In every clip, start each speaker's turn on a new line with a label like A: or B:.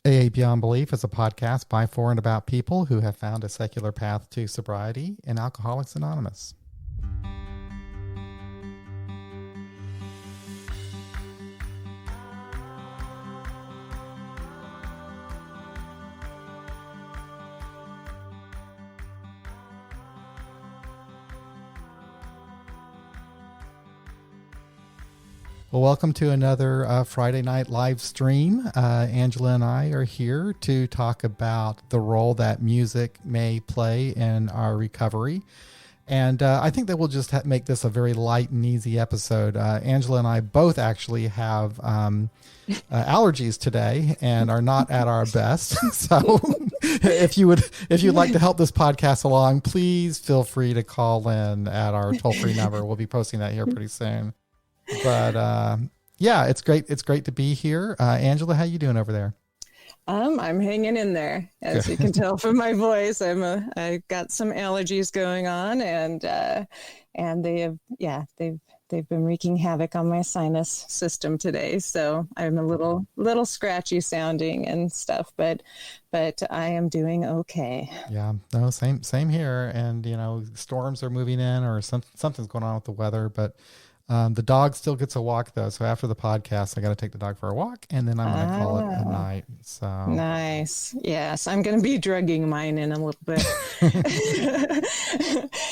A: AA Beyond Belief is a podcast by, for, and about people who have found a secular path to sobriety in Alcoholics Anonymous. Well, welcome to another Friday night live stream. Angela and I are here to talk about the role that music may play in our recovery. And I think that we'll just make this a very light and easy episode. Angela and I both actually have allergies today and are not at our best. So if you'd like to help this podcast along, please feel free to call in at our toll-free number. We'll be posting that here pretty soon. But yeah, it's great. It's great to be here. Angela, how you doing over there?
B: I'm hanging in there, as you can tell from my voice. I've got some allergies going on, and they've been wreaking havoc on my sinus system today. So I'm a little scratchy sounding and stuff, but I am doing okay.
A: Yeah, no, same here. And storms are moving in, or something's going on with the weather, but. The dog still gets a walk though. So after the podcast, I got to take the dog for a walk and then I'm going to call it a night. So
B: nice. Yes. I'm going to be drugging mine in a little bit.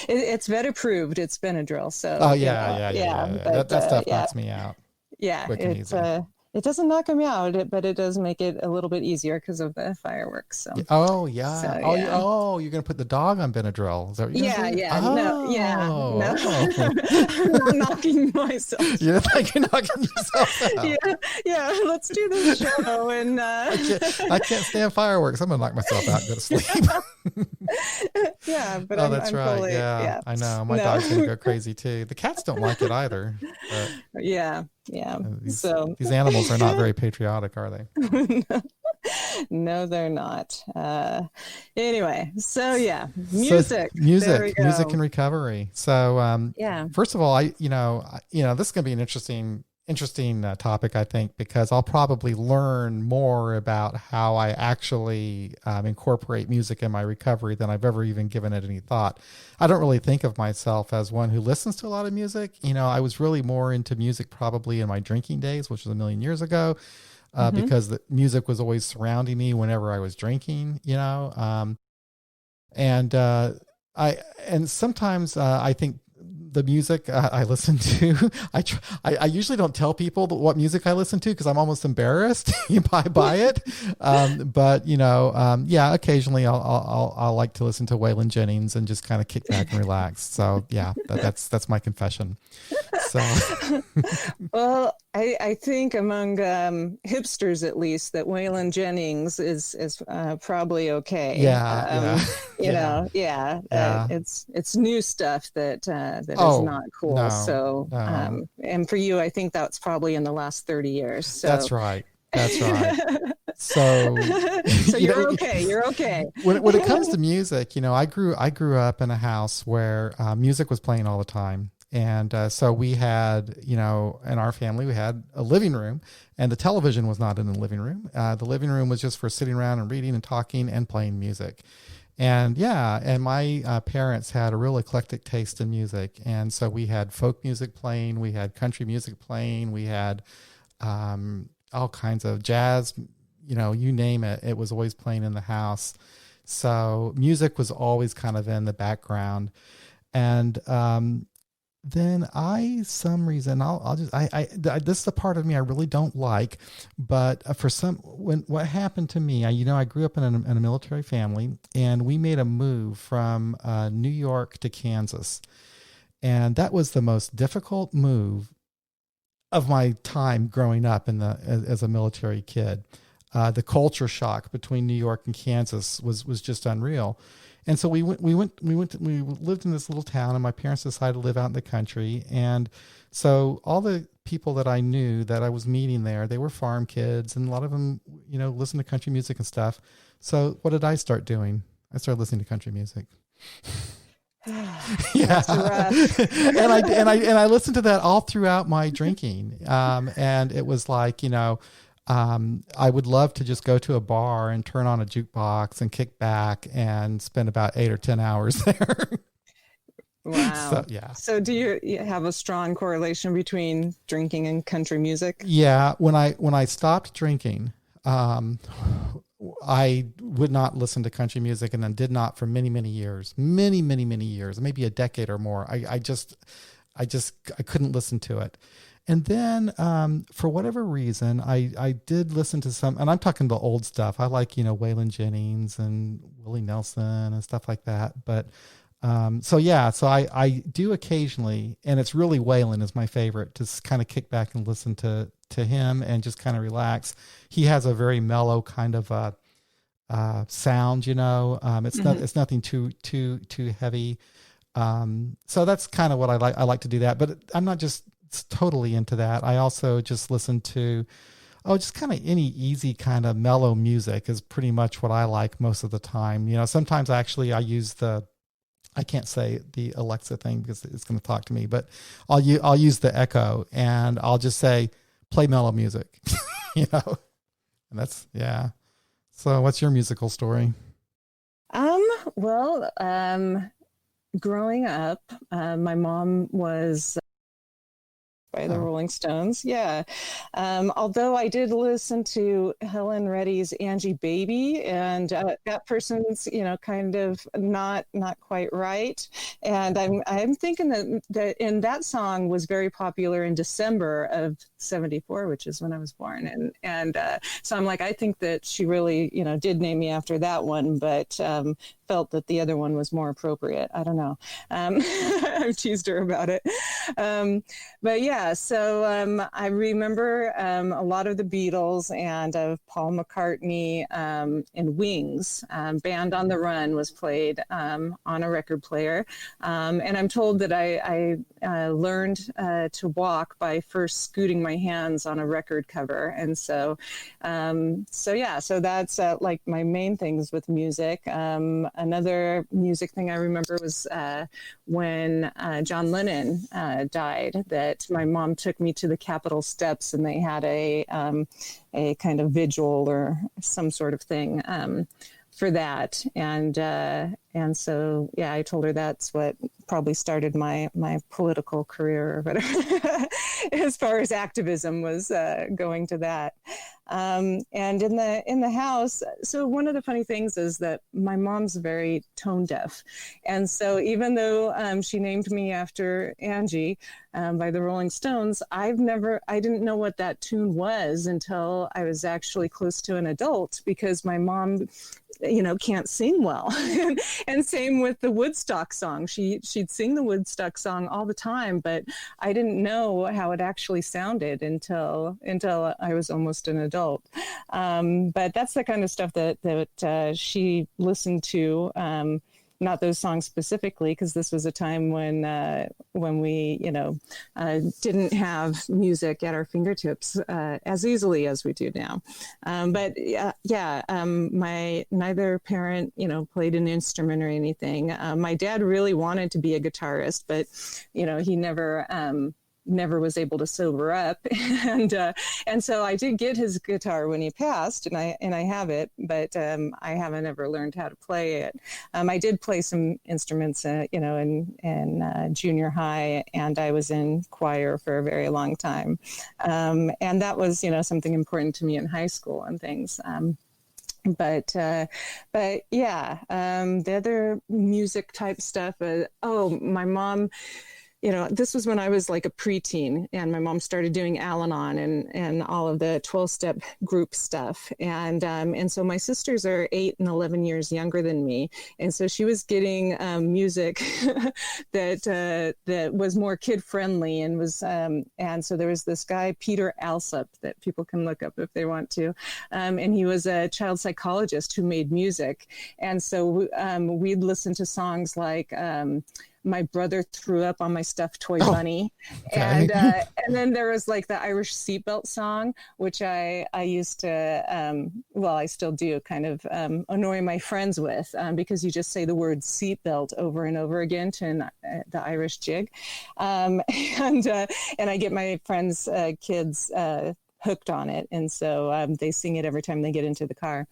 B: It's been approved. It's Benadryl. So,
A: yeah. But, that stuff knocks me out.
B: Yeah. It doesn't knock me out, but it does make it a little bit easier because of the fireworks. So.
A: Oh, yeah. So, you're going to put the dog on Benadryl. Is that what you're saying?
B: Yeah. No. I'm not knocking myself.
A: You're knocking yourself out.
B: Yeah. Let's do this show. And
A: I can't stand fireworks. I'm going to knock myself out and go to sleep.
B: Yeah, but
A: that's right. Fully, yeah, I know. My dog's going to go crazy too. The cats don't like it either. But,
B: yeah.
A: These animals are not very patriotic, are they?
B: No, they're not. Anyway, so yeah, music
A: and recovery. So first of all, this is going to be an interesting topic, I think, because I'll probably learn more about how I actually incorporate music in my recovery than I've ever even given it any thought. I don't really think of myself as one who listens to a lot of music. I was really more into music probably in my drinking days, which was a million years ago, because the music was always surrounding me whenever I was drinking, and sometimes I think the music I listen to, I usually don't tell people what music I listen to because I'm almost embarrassed by it. But occasionally I'll like to listen to Waylon Jennings and just kind of kick back and relax. So yeah, that's my confession. So,
B: well, I think among hipsters at least that Waylon Jennings is probably okay. It's new stuff that is not cool. No. And for you, I think that's probably in the last 30 years. So.
A: That's right. So
B: you're okay. You're okay.
A: When it comes to music, I grew up in a house where music was playing all the time. And so we had, in our family, we had a living room and the television was not in the living room. The living room was just for sitting around and reading and talking and playing music. And my parents had a real eclectic taste in music. And so we had folk music playing, we had country music playing, we had all kinds of jazz, you name it, it was always playing in the house. So music was always kind of in the background. And then this is the part of me I really don't like, but what happened to me, I grew up in a military family and we made a move from New York to Kansas. And that was the most difficult move of my time growing up as a military kid. The culture shock between New York and Kansas was just unreal. And so we lived in this little town and my parents decided to live out in the country. And so all the people that I knew that I was meeting there, they were farm kids and a lot of them, listened to country music and stuff. So what did I start doing? I started listening to country music. Yeah. and I listened to that all throughout my drinking. And it was like, I would love to just go to a bar and turn on a jukebox and kick back and spend about 8 or 10 hours there.
B: Wow.
A: So yeah.
B: So do you have a strong correlation between drinking and country music?
A: Yeah. When I stopped drinking, I would not listen to country music, and then did not for many, many years, many years, maybe a decade or more. I couldn't listen to it. And then, for whatever reason, I did listen to some, and I'm talking the old stuff. I like, Waylon Jennings and Willie Nelson and stuff like that. But, so I do occasionally, and it's really Waylon is my favorite, to kind of kick back and listen to him and just kind of relax. He has a very mellow kind of, sound, it's nothing too heavy. So that's kind of what I like. I like to do that, but I'm not just totally into that. I also just listen to, just kind of any easy kind of mellow music is pretty much what I like most of the time. Sometimes I use I can't say the Alexa thing because it's going to talk to me, but I'll use the Echo, and I'll just say, play mellow music, and that's, yeah. So what's your musical story?
B: Well, growing up, my mom was by the Rolling Stones. Yeah. Although I did listen to Helen Reddy's Angie Baby, and that person's, kind of not quite right. And I'm thinking that in that song was very popular in December of 74, which is when I was born. And so I'm like, I think that she really, did name me after that one, but felt that the other one was more appropriate. I don't know. I've teased her about it. But yeah, so I remember a lot of the Beatles and of Paul McCartney, and Wings. Band on the Run was played on a record player. And I'm told that I learned to walk by first scooting my hands on a record cover. And so that's like my main things with music. Another music thing I remember was when John Lennon died, that my mom took me to the Capitol steps, and they had a kind of vigil or some sort of thing for that. And so, yeah, I told her that's what probably started my political career or whatever, as far as activism was going to that. And in the house, so one of the funny things is that my mom's very tone deaf. And so even though she named me after Angie by the Rolling Stones, I didn't know what that tune was until I was actually close to an adult, because my mom can't sing well. And same with the Woodstock song. She'd sing the Woodstock song all the time, but I didn't know how it actually sounded until I was almost an adult. But that's the kind of stuff that she listened to. Not those songs specifically, because this was a time when we, didn't have music at our fingertips as easily as we do now. My neither parent, played an instrument or anything. My dad really wanted to be a guitarist, but, he never was able to sober up. And so I did get his guitar when he passed, and I have it, but I haven't ever learned how to play it. I did play some instruments, in junior high, and I was in choir for a very long time. And that was, something important to me in high school and things. But yeah, the other music type stuff, my mom, this was when I was like a preteen, and my mom started doing Al-Anon and all of the 12-step group stuff. And so my sisters are 8 and 11 years younger than me. And so she was getting music that was more kid friendly, and was, and so there was this guy, Peter Alsop, that people can look up if they want to. And he was a child psychologist who made music. And so we'd listen to songs like, My Brother Threw Up on My Stuffed Toy Bunny. Okay. And then there was like the Irish Seatbelt song, which I used to, I still do, kind of annoy my friends with, because you just say the word seatbelt over and over again to the Irish jig. And I get my friends' kids hooked on it. And so they sing it every time they get into the car.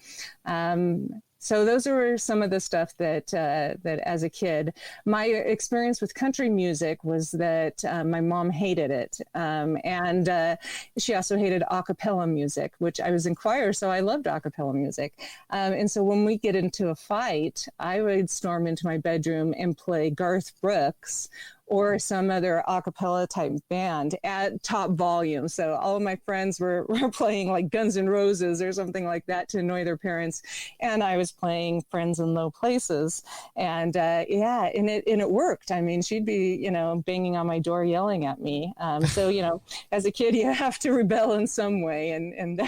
B: So those are some of the stuff that as a kid, my experience with country music was that my mom hated it, and she also hated a cappella music, which I was in choir, so I loved a cappella music. And so when we get into a fight, I would storm into my bedroom and play Garth Brooks or some other a cappella type band at top volume. So all of my friends were playing like Guns N' Roses or something like that to annoy their parents. And I was playing Friends in Low Places. And and it worked. I mean, she'd be, banging on my door, yelling at me. So, as a kid, you have to rebel in some way. And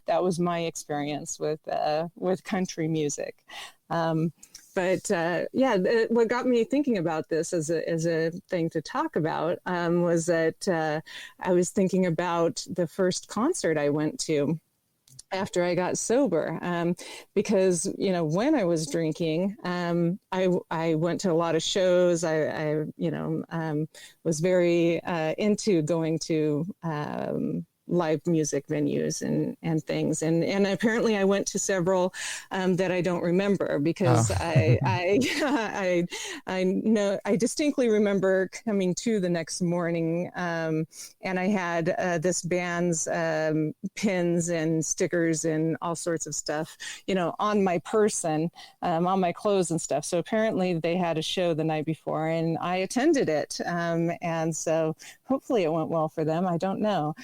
B: that was my experience with country music. But what got me thinking about this as a thing to talk about was that I was thinking about the first concert I went to after I got sober, because when I was drinking, I went to a lot of shows. I was very into going to live music venues and things. And apparently I went to several that I don't remember because I know I distinctly remember coming to the next morning and I had this band's pins and stickers and all sorts of stuff, on my person, on my clothes and stuff. So apparently they had a show the night before and I attended it. And so hopefully it went well for them. I don't know.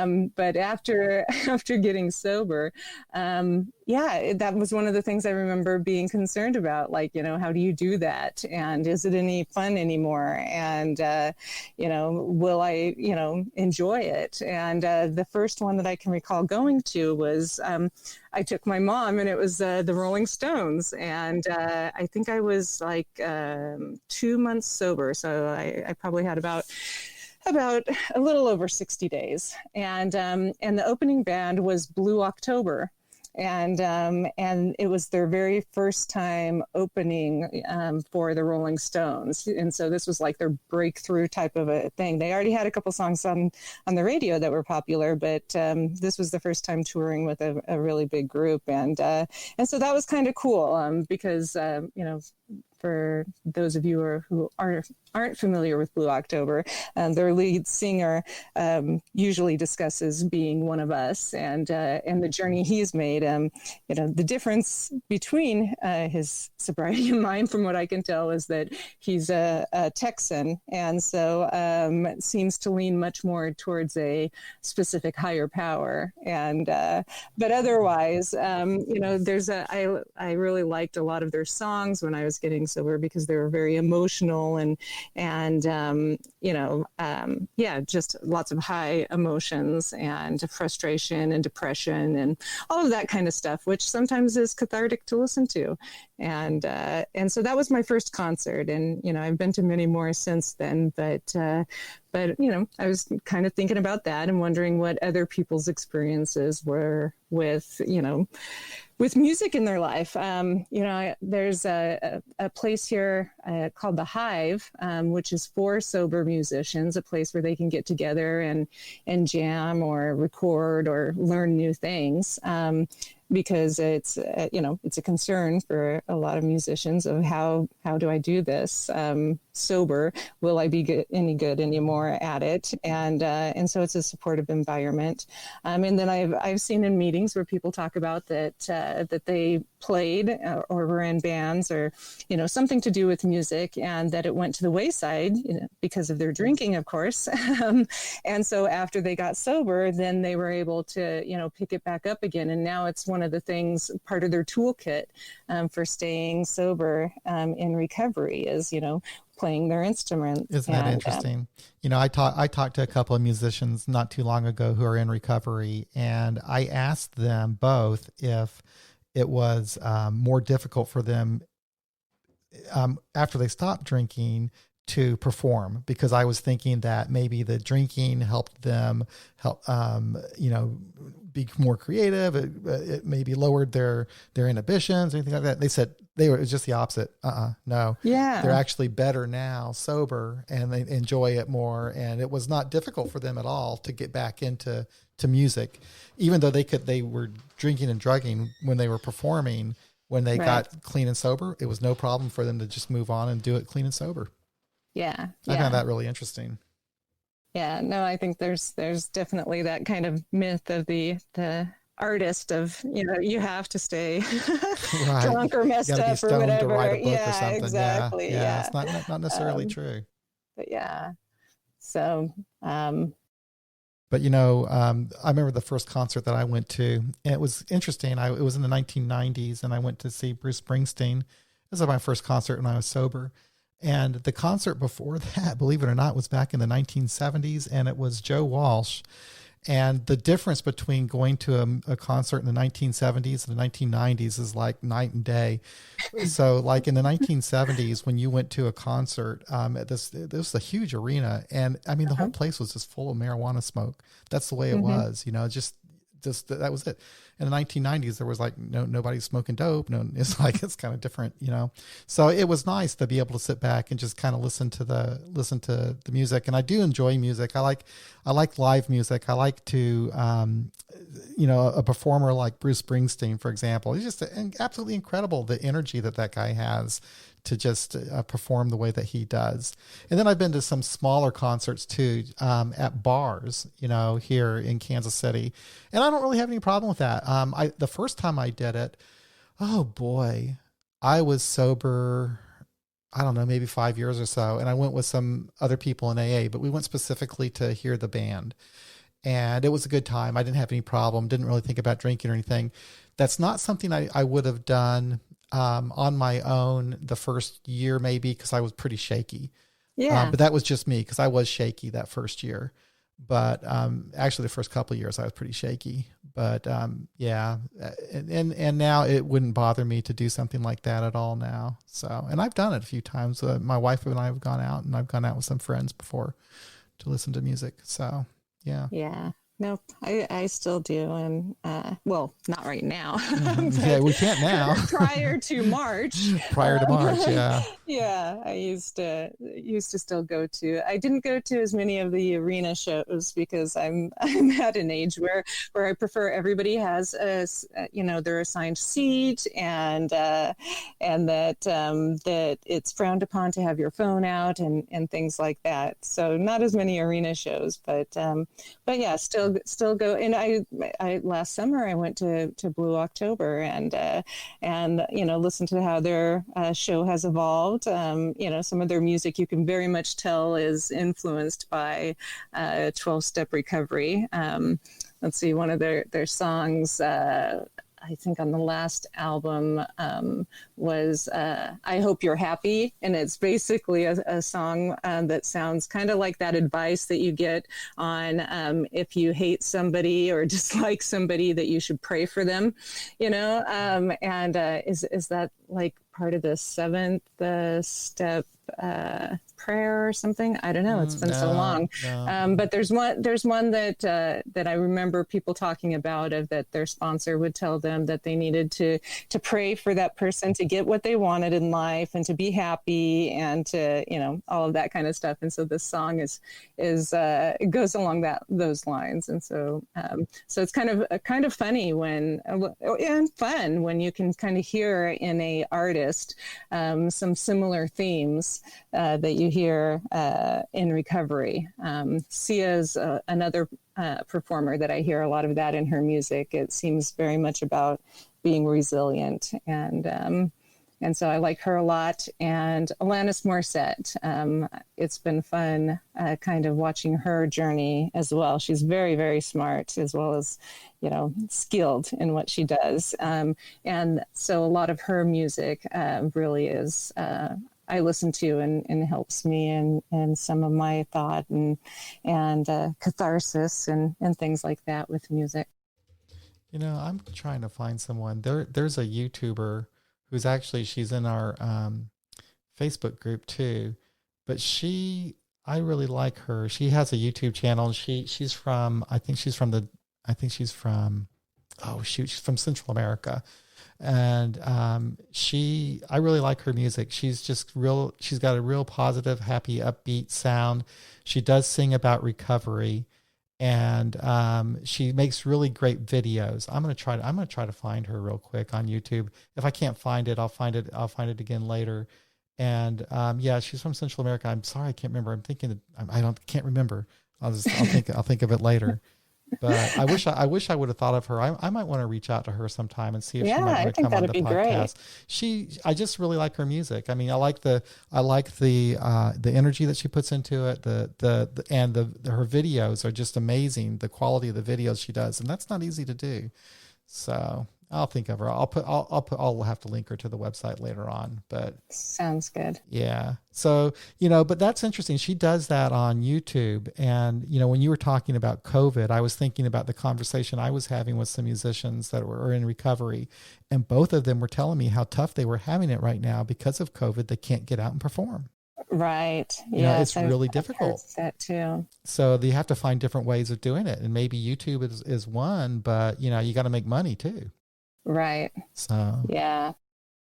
B: But after getting sober, that was one of the things I remember being concerned about. Like, how do you do that? And is it any fun anymore? And, will I, enjoy it? And the first one that I can recall going to was I took my mom and it was the Rolling Stones. And I think I was like 2 months sober. So I probably had about a little over 60 days. And the opening band was Blue October. And it was their very first time opening for the Rolling Stones. And so this was like their breakthrough type of a thing. They already had a couple songs on the radio that were popular, but this was the first time touring with a really big group. And so that was kind of cool because, for those of you who aren't familiar with Blue October, their lead singer usually discusses being one of us and the journey he's made. The difference between his sobriety and mine, from what I can tell, is that he's a Texan, and so seems to lean much more towards a specific higher power. And but otherwise, I really liked a lot of their songs when I was getting sober because they were very emotional and just lots of high emotions and frustration and depression and all of that kind of stuff, which sometimes is cathartic to listen to. And so that was my first concert, and I've been to many more since then. But I was kind of thinking about that and wondering what other people's experiences were with music in their life. There's a place here called The Hive, which is for sober musicians, a place where they can get together and jam or record or learn new things. Because it's a concern for a lot of musicians of how do I do this sober? Will I be any good anymore at it? And so it's a supportive environment. And then I've seen in meetings where people talk about that they played or were in bands or something to do with music, and that it went to the wayside because of their drinking, of course. And so after they got sober, then they were able to pick it back up again, and now it's one of the things, part of their toolkit for staying sober in recovery is playing their instrument.
A: Isn't that interesting? I talked to a couple of musicians not too long ago who are in recovery, and I asked them both if it was more difficult for them after they stopped drinking to perform, because I was thinking that maybe the drinking helped them be more creative. It maybe lowered their inhibitions, anything like that. They said it was just the opposite. No.
B: Yeah.
A: They're actually better now, sober, and they enjoy it more. And it was not difficult for them at all to get back into music, even though they were drinking and drugging when they were performing. When they got clean and sober, it was no problem for them to just move on and do it clean and sober.
B: Yeah.
A: I found that really interesting.
B: Yeah, no, I think there's definitely that kind of myth of the artist of, you have to stay drunk or messed up or whatever.
A: To write a book or something.
B: Exactly. Yeah.
A: It's not necessarily true.
B: But yeah. So,
A: but I remember the first concert that I went to, and it was interesting. It was in the 1990s, and I went to see Bruce Springsteen. This was my first concert when I was sober. And the concert before that, believe it or not, was back in the 1970s, and it was Joe Walsh. And the difference between going to a concert in the 1970s and the 1990s is like night and day. So like in the 1970s, when you went to a concert, this was a huge arena. And I mean, the whole place was just full of marijuana smoke. That's the way it was, just that was it. In the 1990s, there was like nobody smoking dope. No, it's kind of different, So it was nice to be able to sit back and just kind of listen to the music. And I do enjoy music. I like live music. I like to, a performer like Bruce Springsteen, for example. He's just absolutely incredible, the energy that guy has to just perform the way that he does. And then I've been to some smaller concerts too, at bars, here in Kansas City. And I don't really have any problem with that. The first time I did it, oh boy, I was sober, I don't know, maybe 5 years or so. And I went with some other people in AA, but we went specifically to hear the band. And it was a good time. I didn't have any problem. Didn't really think about drinking or anything. That's not something I would have done on my own the first year, maybe, because I was pretty shaky.
B: Yeah.
A: But that was just me, because I was shaky that first year. But actually, the first couple of years, I was pretty shaky. But yeah, and now it wouldn't bother me to do something like that at all now. So, and I've done it a few times. My wife and I have gone out, and I've gone out with some friends before to listen to music. So, yeah.
B: Yeah. Nope, I still do, and well, not right now.
A: Yeah, we can't now.
B: Prior to March.
A: Yeah.
B: Yeah, I used to still go to. I didn't go to as many of the arena shows because I'm at an age where I prefer everybody has their assigned seat, and that it's frowned upon to have your phone out and things like that. So not as many arena shows, but yeah, still go. And I last summer I went to Blue October and listened to how their show has evolved. Some of their music you can very much tell is influenced by 12-step recovery. Let's see, one of their songs, I think on the last album, was I Hope You're Happy. And it's basically a song that sounds kind of like that advice that you get on if you hate somebody or dislike somebody, that you should pray for them, is that like part of the seventh step prayer or something? I don't know. It's been so long. No. But there's one that I remember people talking about, of that their sponsor would tell them that they needed to pray for that person to get what they wanted in life and to be happy and to, all of that kind of stuff. And so this song it goes along those lines. And so it's kind of funny and fun when you can kind of hear in a artist some similar themes that you hear in recovery. Sia's another performer that I hear a lot of that in her music. It seems very much about being resilient, and so I like her a lot. And Alanis Morissette, it's been fun kind of watching her journey as well. She's very, very smart, as well as, skilled in what she does. And so a lot of her music really is I listen to and helps me in some of my thought and catharsis and things like that with music.
A: I'm trying to find someone. There's a YouTuber who's she's in our Facebook group too, but I really like her. She has a YouTube channel, and she's from, I think she's from the I think she's from, oh shoot, she's from Central America. And I really like her music. She's got a real positive, happy, upbeat sound. She does sing about recovery, and she makes really great videos. I'm gonna try to find her real quick on YouTube. If I can't find it, I'll find it again later. And yeah, she's from Central America. I'm sorry, I can't remember. I'm thinking can't remember. I'll think of it later. But I wish I would have thought of her. I might want to reach out to her sometime and see if she might want to come on the podcast. I just really like her music. I mean, I like the energy that she puts into it. Her videos are just amazing. The quality of the videos she does, and that's not easy to do. So I'll think of her. I'll have to link her to the website later on, but
B: sounds good.
A: Yeah. So, but that's interesting. She does that on YouTube. And, when you were talking about COVID, I was thinking about the conversation I was having with some musicians that were in recovery, and both of them were telling me how tough they were having it right now because of COVID. They can't get out and perform.
B: Right. Yeah.
A: It's really difficult.
B: That too.
A: So you have to find different ways of doing it. And maybe YouTube is one, but you got to make money too.
B: Right.
A: So
B: yeah,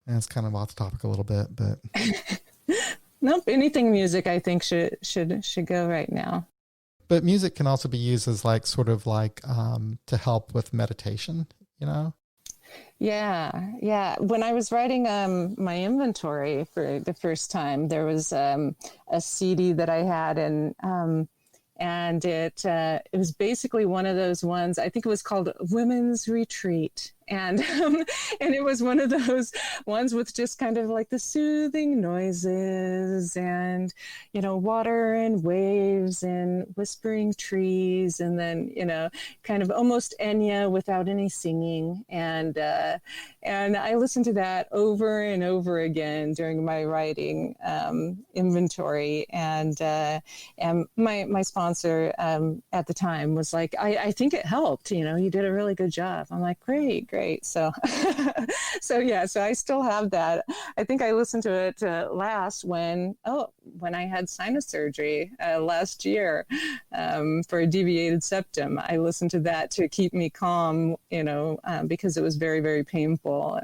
A: and it's kind of off the topic a little bit, but
B: nope. Anything music, I think should go right now.
A: But music can also be used as to help with meditation.
B: Yeah. When I was writing my inventory for the first time, there was a CD that I had, and it was basically one of those ones. I think it was called Women's Retreat. And it was one of those ones with just kind of like the soothing noises and, water and waves and whispering trees, and then, kind of almost Enya without any singing. And I listened to that over and over again during my writing inventory. And my sponsor at the time was like, I think it helped. You did a really good job. I'm like, great. So, so I still have that. I think I listened to it last when I had sinus surgery last year for a deviated septum. I listened to that to keep me calm, because it was very, very painful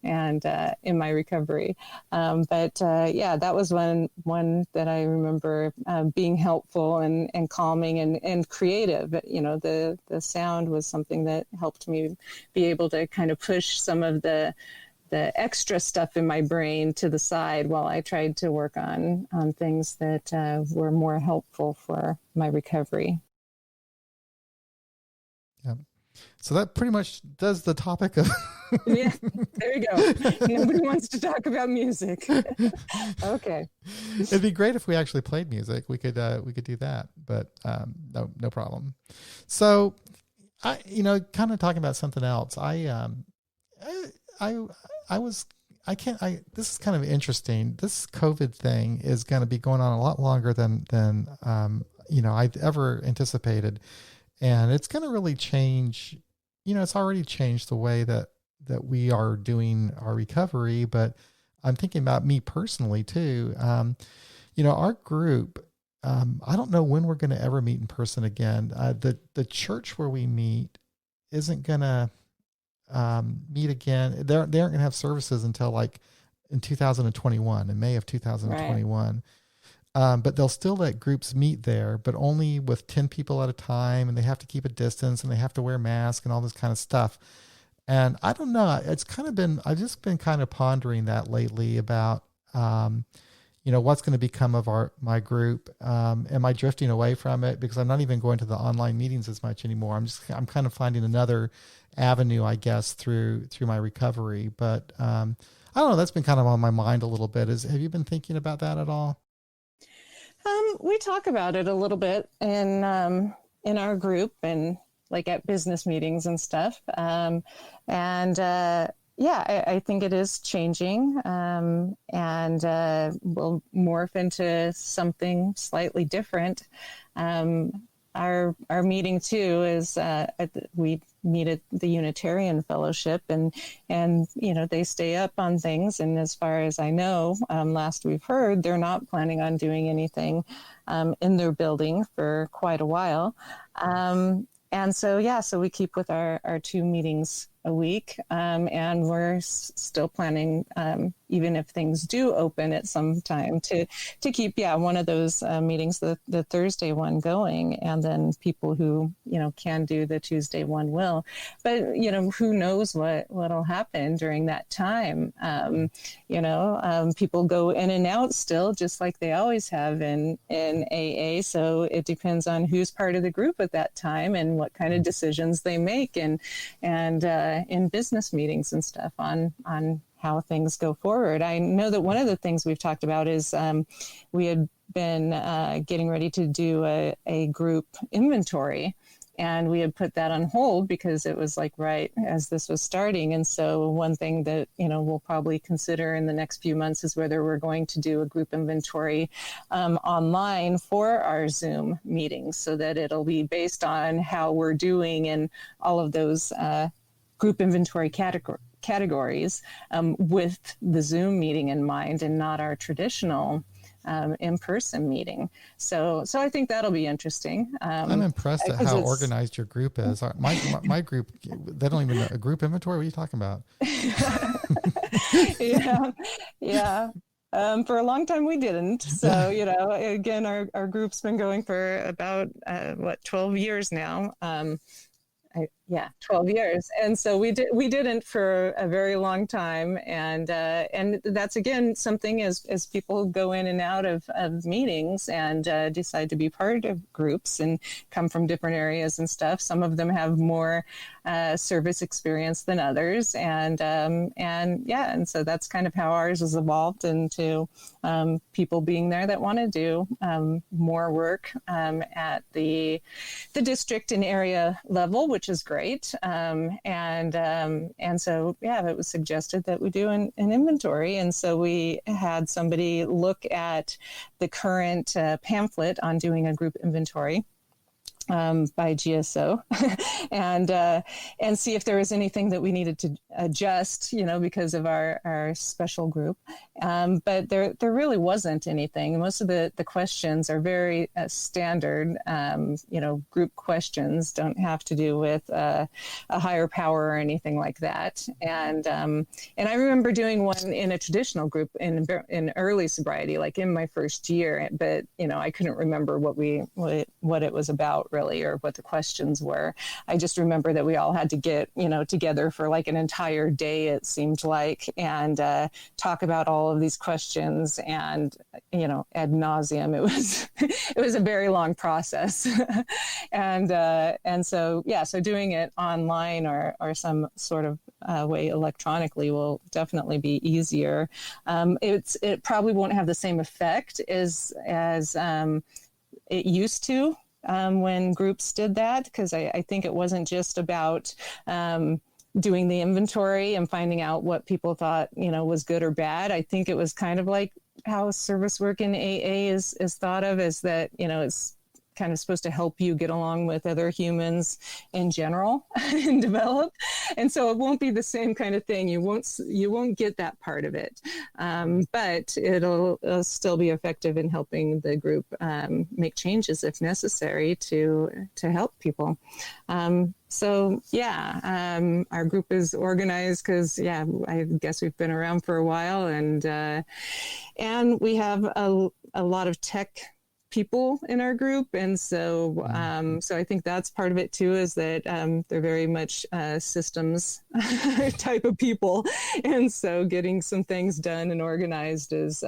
B: and in my recovery. But that was one that I remember being helpful and calming and creative. The sound was something that helped me be able to kind of push some of the extra stuff in my brain to the side while I tried to work on things that were more helpful for my recovery.
A: Yeah. So that pretty much does the topic of.
B: Yeah, there you go. Nobody wants to talk about music. Okay.
A: It'd be great if we actually played music. We could do that, but no problem. So, kind of talking about something else. This is kind of interesting. This COVID thing is going to be going on a lot longer than I'd ever anticipated. And it's going to really change, it's already changed the way that we are doing our recovery, but I'm thinking about me personally too. Our group, I don't know when we're going to ever meet in person again. The church where we meet isn't going to meet again. They aren't going to have services until in 2021, in May of 2021. Right. But they'll still let groups meet there, but only with 10 people at a time, and they have to keep a distance, and they have to wear masks and all this kind of stuff. And I don't know, I've just been kind of pondering that lately about, what's going to become of my group. Am I drifting away from it because I'm not even going to the online meetings as much anymore? I'm kind of finding another avenue, I guess, through my recovery. But I don't know, that's been kind of on my mind a little bit. Have you been thinking about that at all?
B: We talk about it a little bit in our group and at business meetings and stuff. I think it is changing and will morph into something slightly different. Our meeting too is we meet at the Unitarian Fellowship, and they stay up on things. And as far as I know, last we've heard, they're not planning on doing anything in their building for quite a while. And so, yeah, so we keep with our 2 meetings a week. And we're still planning, even if things do open at some time, to keep, one of those meetings, the Thursday one going. And then people who, can do the Tuesday one will. But, who knows what'll happen during that time. People go in and out still, just like they always have in AA. So it depends on who's part of the group at that time and what kind of decisions they make, and in business meetings and stuff on how things go forward. I know that one of the things we've talked about is we had been getting ready to do a group inventory. And we had put that on hold because it was like right as this was starting. And so one thing that, we'll probably consider in the next few months is whether we're going to do a group inventory online for our Zoom meetings, so that it'll be based on how we're doing in all of those group inventory categories with the Zoom meeting in mind, and not our traditional in-person meeting. So I think that'll be interesting.
A: I'm impressed at how organized your group is. My group, they don't even know a group inventory. What are you talking about?
B: Yeah. For a long time we didn't. So, again, our group's been going for about 12 years now. 12 years. And so we didn't for a very long time. And that's, again, something as people go in and out of meetings and decide to be part of groups and come from different areas and stuff. Some of them have more service experience than others. And so that's kind of how ours has evolved into people being there that want to do more work at the district and area level, which is great. And so, it was suggested that we do an inventory. And so we had somebody look at the current pamphlet on doing a group inventory by GSO and see if there was anything that we needed to adjust, because of our special group. But there really wasn't anything. Most of the questions are very standard, group questions, don't have to do with a higher power or anything like that. And I remember doing one in a traditional group in early sobriety, like in my first year, but, I couldn't remember what it was about, really, or what the questions were. I just remember that we all had to get, together for like an entire day, it seemed like, and talk about all of these questions, and, ad nauseum. It was a very long process. and so, so doing it online or some sort of way electronically will definitely be easier. It probably won't have the same effect as it used to when groups did that, because I think it wasn't just about doing the inventory and finding out what people thought, was good or bad. I think it was kind of like how service work in AA is thought of, as that, it's kind of supposed to help you get along with other humans in general and develop. And so it won't be the same kind of thing. You won't get that part of it. But it'll still be effective in helping the group make changes if necessary to help people. So our group is organized because I guess we've been around for a while, and we have a lot of tech people in our group, and so I think that's part of it too, is that they're very much systems type of people, and so getting some things done and organized is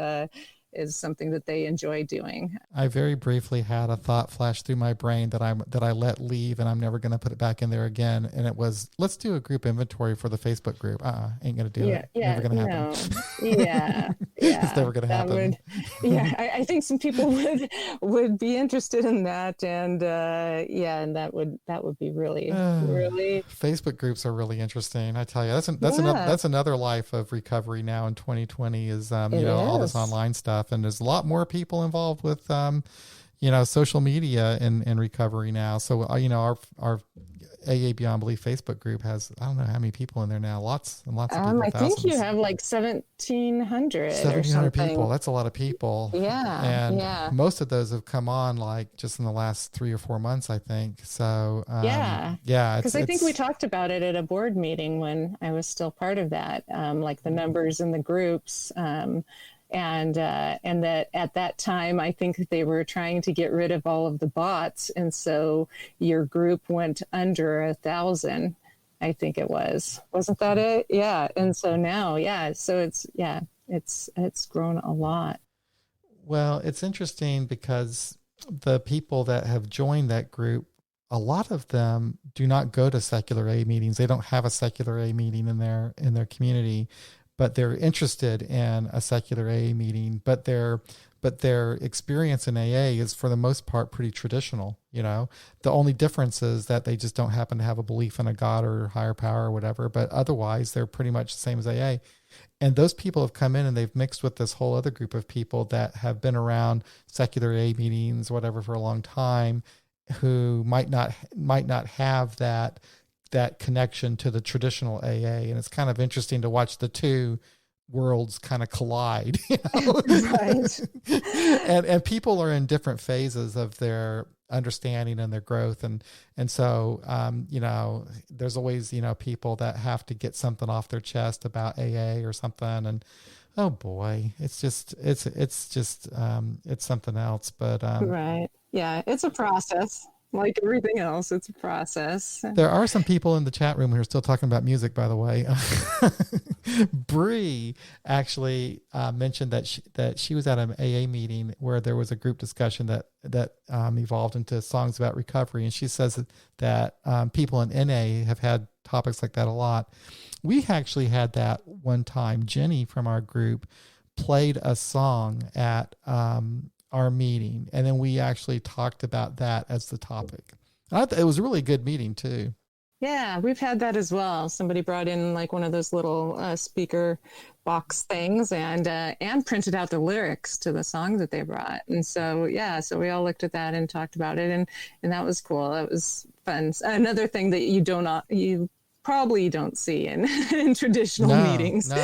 B: something that they enjoy doing.
A: I very briefly had a thought flash through my brain that I let leave, and I'm never going to put it back in there again. And it was, let's do a group inventory for the Facebook group. Ain't going to do it. Never going to happen. It's never going to happen.
B: I think some people would be interested in that, and and that would be really really.
A: Facebook groups are really interesting. I tell you, that's another life of recovery now in 2020 is all this online stuff. And there's a lot more people involved with, social media in recovery now. So, our AA Beyond Belief Facebook group has, I don't know how many people in there now, lots and lots of people,
B: I think you
A: thousands.
B: have like 1,700 or
A: 1,700 people.
B: something.
A: That's a lot of people.
B: Yeah,
A: And
B: yeah,
A: most of those have come on like just in the last 3 or 4 months, I think. So,
B: yeah.
A: yeah,
B: Because I think we talked about it at a board meeting when I was still part of that, like the numbers in the groups. And that at that time, I think they were trying to get rid of all of the bots. And so your group went under 1,000. I think it wasn't that it? Yeah. And so now, it's grown a lot.
A: well, it's interesting because the people that have joined that group, a lot of them do not go to secular A meetings. They don't have a secular A meeting in their community, but they're interested in a secular AA meeting. But their experience in AA is for the most part pretty traditional. The only difference is that they just don't happen to have a belief in a God or higher power or whatever. But otherwise, they're pretty much the same as AA. And those people have come in and they've mixed with this whole other group of people that have been around secular A meetings, whatever, for a long time, who might not have that connection to the traditional AA. And it's kind of interesting to watch the two worlds kind of collide,
B: Right.
A: and people are in different phases of their understanding and their growth. And so, there's always, people that have to get something off their chest about AA or something. And oh boy, it's something else. But,
B: Right. Yeah. It's a process. Like everything else, it's a process.
A: there are some people in the chat room who are still talking about music, by the way. Bree actually mentioned that she was at an AA meeting where there was a group discussion that evolved into songs about recovery, and she says that people in NA have had topics like that a lot. We actually had that one time. Jenny from our group played a song at our meeting, and then we actually talked about that as the topic. It was a really good meeting too.
B: Yeah, we've had that as well. Somebody brought in like one of those little speaker box things and printed out the lyrics to the song that they brought. And so so we all looked at that and talked about it, and that was cool. That was fun. Another thing that you probably don't see in traditional meetings.
A: No,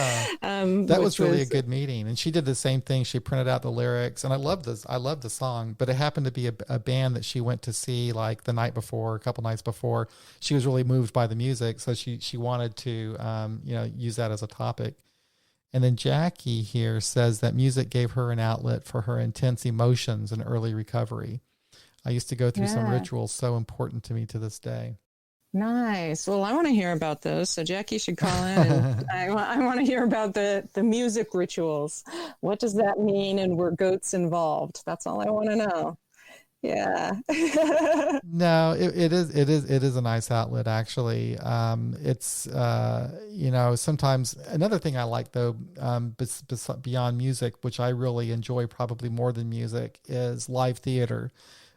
A: that was really a good meeting. And she did the same thing. She printed out the lyrics, and I love the song, but it happened to be a band that she went to see like the night before, a couple nights before. She was really moved by the music, so she wanted to use that as a topic. And then Jackie here says that music gave her an outlet for her intense emotions in early recovery. I used to go through some rituals so important to me to this day.
B: Nice. Well, I want to hear about those. So Jackie should call in, and I want to hear about the music rituals. What does that mean, and were goats involved? That's all I want to know. Yeah.
A: No, it is a nice outlet actually. It's sometimes another thing I like though, beyond music, which I really enjoy probably more than music, is live theater.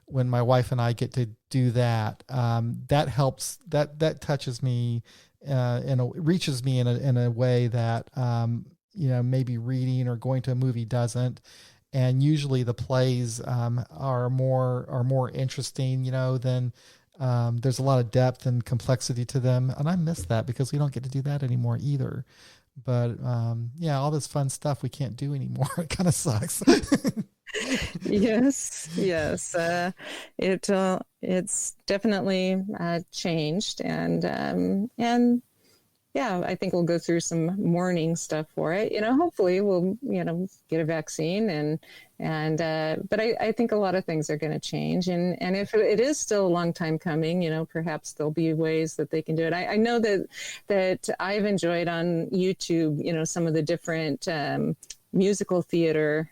A: When my wife and I get to do that, that helps. That touches me, reaches me in a way that maybe reading or going to a movie doesn't. And usually the plays are more interesting, than there's a lot of depth and complexity to them. And I miss that because we don't get to do that anymore either. But all this fun stuff we can't do anymore. It kind of sucks.
B: Yes. It's definitely changed, and I think we'll go through some mourning stuff for it. Hopefully we'll get a vaccine, but I think a lot of things are going to change, and if it is still a long time coming, perhaps there'll be ways that they can do it. I know that I've enjoyed on YouTube, some of the different musical theater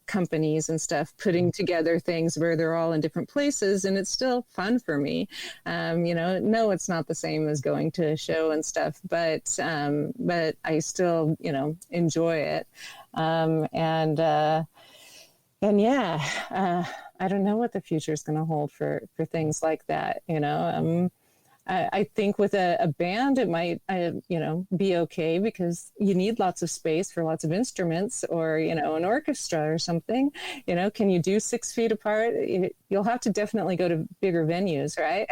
B: companies and stuff putting together things where they're all in different places, and it's still fun for me. No, it's not the same as going to a show and stuff, but I still enjoy it. I don't know what the future is going to hold for things like that. I think with a band, it might, be okay because you need lots of space for lots of instruments, or, an orchestra or something. Can you do 6 feet apart? You'll have to definitely go to bigger venues, right?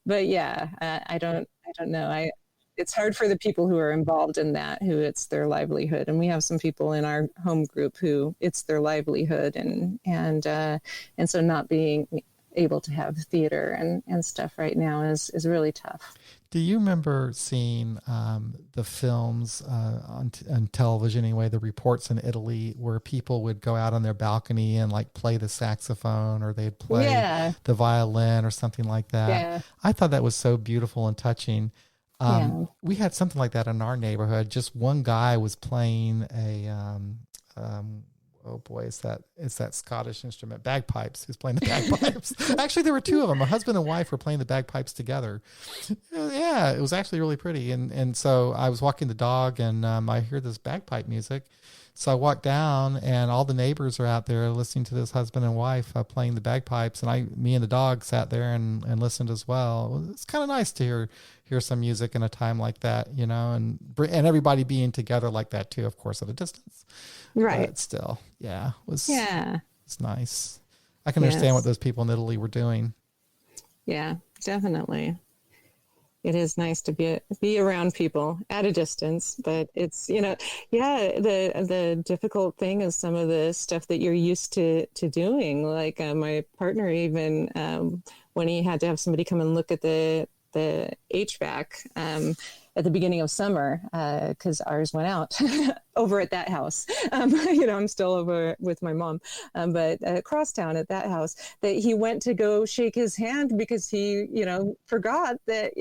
B: but yeah, I don't know. It's hard for the people who are involved in that, who it's their livelihood. And we have some people in our home group who it's their livelihood, and so not being able to have theater and stuff right now is really tough.
A: Do you remember seeing the films on television anyway, the reports in Italy where people would go out on their balcony and like play the saxophone, or they'd play the violin or something like that?
B: Yeah.
A: I thought that was so beautiful and touching.
B: Yeah.
A: We had something like that in our neighborhood. Just one guy was playing oh boy, it's that Scottish instrument, bagpipes. Who's playing the bagpipes? Actually, there were two of them. A husband and wife were playing the bagpipes together. Yeah, it was actually really pretty. And so I was walking the dog, and I hear this bagpipe music. So I walked down, and all the neighbors are out there listening to this husband and wife playing the bagpipes, and me and the dog sat there and listened as well. It's kind of nice to hear some music in a time like that, and everybody being together like that too, of course, at a distance.
B: Right.
A: But still, yeah, it's nice. I can understand what those people in Italy were doing.
B: Yeah, definitely. It is nice to be around people at a distance, but it's, the difficult thing is some of the stuff that you're used to doing. Like my partner, even when he had to have somebody come and look at the HVAC at the beginning of summer, because ours went out over at that house. I'm still over with my mom, but across town at that house, that he went to go shake his hand because he, forgot that,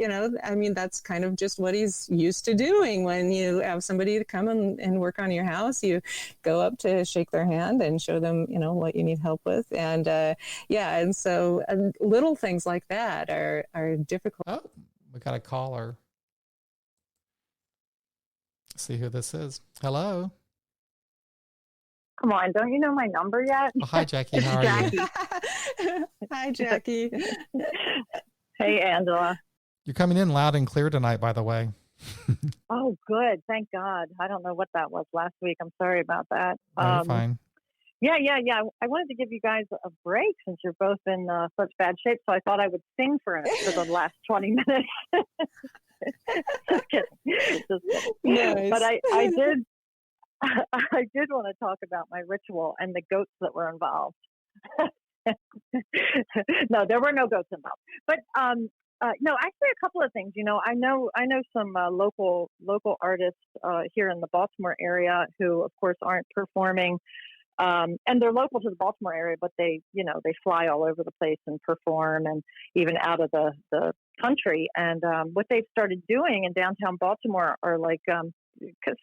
B: that's kind of just what he's used to doing. When you have somebody to come and work on your house, you go up to shake their hand and show them, what you need help with. And and so little things like that are difficult.
A: Oh, we got a caller. See who this is. Hello.
C: Come on, don't you know my number yet?
A: Oh, hi, Jackie. How are you?
B: Hi, Jackie.
C: Hey, Angela.
A: You're coming in loud and clear tonight, by the way.
C: Oh, good. Thank God. I don't know what that was last week. I'm sorry about that.
A: You're fine.
C: Yeah. I wanted to give you guys a break since you're both in such bad shape, so I thought I would sing for the last 20 minutes. Just kidding.
B: Nice.
C: But I did want to talk about my ritual and the goats that were involved. No, there were no goats involved. But no, actually a couple of things. I know some local artists here in the Baltimore area who, of course, aren't performing. And they're local to the Baltimore area, but they fly all over the place and perform, and even out of the country. And what they've started doing in downtown Baltimore are like